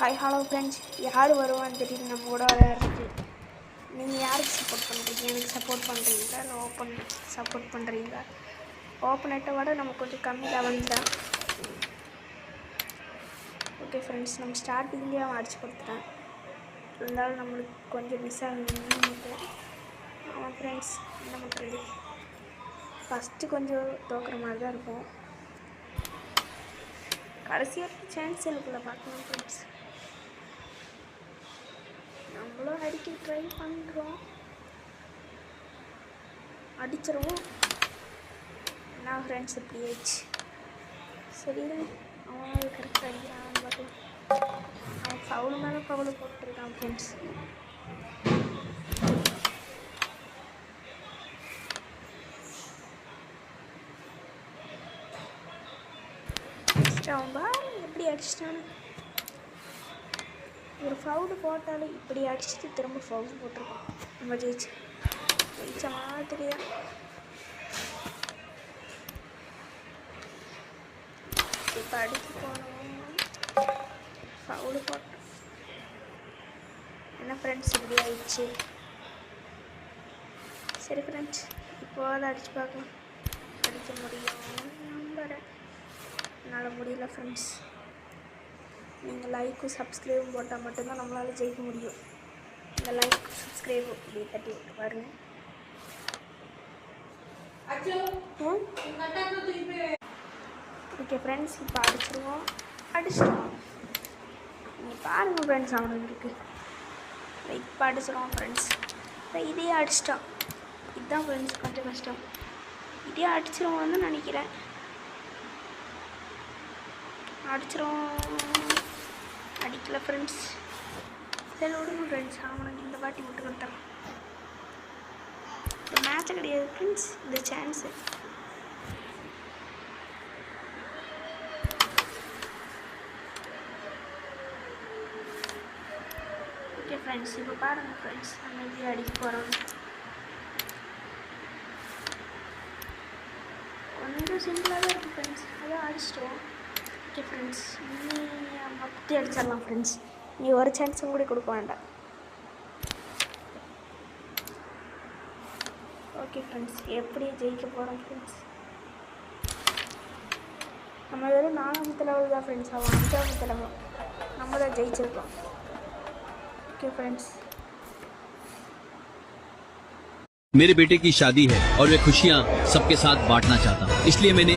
Hi hello friends, யார் வருவான்னு தெரியுது நம்ம கூட விளையாடுறது. நீங்கள் யாருக்கு சப்போர்ட் பண்ணுறீங்க? எனக்கு சப்போர்ட் பண்ணுறீங்களா இல்லை ஓப்பன் சப்போர்ட் பண்ணுறீங்களா? ஓப்பனேட்டை விட நம்ம கொஞ்சம் கம்மி லெவல் தான். ஓகே ஃப்ரெண்ட்ஸ், நம்ம ஸ்டார்டிங்லேயே அவன் அடிச்சு கொடுத்துட்டேன். இருந்தாலும் நம்மளுக்கு கொஞ்சம் மிஸ் ஆகுது. ஆமாம் ஃப்ரெண்ட்ஸ், என்ன பண்ணுறது, ஃபஸ்ட்டு கொஞ்சம் தோக்குற மாதிரி தான் இருக்கும். கடைசி வரைக்கும் சான்ஸ் இருக்குல்ல, பார்க்கலாம் ஃப்ரெண்ட்ஸ். நம்மளும் அடிக்க ட்ரை பண்ணுறோம், அடிச்சிருவோம். என்ன ஃப்ரெண்ட்ஸ் இப்படி ஆயிடுச்சு. சரி, அவன் கரெக்டாக அடிக்கிறான் பார்த்து. அவன் ஃபவுல் மேலே ஃபவுல் போட்டுருக்கான் ஃப்ரெண்ட்ஸ். அவன் பாரு எப்படி அடிச்சிட்டான்னு. ஒரு ஃபவுல் போட்டாலும் இப்படி அடிச்சுட்டு திரும்ப ஃபவுல் போட்டிருக்கோம். நம்ம ஜெயிச்ச மாதிரி தான். இப்போ அடிக்க போனோம், ஃபவுல் போட்டோம். என்ன ஃப்ரெண்ட்ஸ் இப்படி ஆயிடுச்சு. சரி ஃப்ரெண்ட்ஸ், இப்போ அதை அடித்து பார்க்கலாம். அடிக்க முடியும் நம்புறேன். என்னால் முடியல ஃப்ரெண்ட்ஸ். நீங்கள் லைக்கும் சப்ஸ்கிரைபும் போட்டால் மட்டும்தான் நம்மளால் ஜெயிக்க முடியும். இந்த லைக் சப்ஸ்கிரைப் இப்படி தட்டி விட்டு பாருங்க. ஓகே ஃப்ரெண்ட்ஸ், இப்போ அடிச்சிடுவோம். நீங்கள் பாருங்கள் ஃப்ரெண்ட்ஸ், அவனுக்கு இருக்குது. இப்போ அடிச்சிடுவோம் ஃப்ரெண்ட்ஸ். இதே அடிச்சிட்டோம். இதுதான் ஃப்ரெண்ட்ஸ் கொஞ்சம் கஷ்டம். இதே அடிச்சிடுவோம்னு நினைக்கிறேன். அடிக்கல ஃப்ரெண்ட்ஸ். சரி விடுங்க ஃப்ரெண்ட்ஸ், அவனுக்கு இந்த வாட்டி விட்டு கொடுத்துறேன். இந்த மேட்சை கிடையாது ஃப்ரெண்ட்ஸ், இந்த சான்ஸு. ஓகே ஃப்ரெண்ட்ஸ், இப்போ பாருங்கள் ஃப்ரெண்ட்ஸ், நம்ம எப்படி அடிக்க போகிறோம். கொஞ்சம் சிம்பிளாக தான் இருக்குது ஃப்ரெண்ட்ஸ், அதான் அடிச்சிட்டோம். ஓகே ஃப்ரெண்ட்ஸ், அப்படி அடிச்சிடலாம் ஃப்ரெண்ட்ஸ். நீ ஒரு சான்ஸும் கூட கொடுக்க வேண்டாம். ஓகே ஃப்ரெண்ட்ஸ், எப்படி ஜெயிக்க போகிறோம் ஃப்ரெண்ட்ஸ். நம்ம வெறும் 4வது லெவல் தான் ஃப்ரெண்ட்ஸ், அவன் 5வது லெவல். நம்ம தான் ஜெயிச்சிருக்கோம். Okay friends. मेरे बेटे की शादी है और वे खुशियां सबके साथ बांटना चाहता हूं, इसलिए मैंने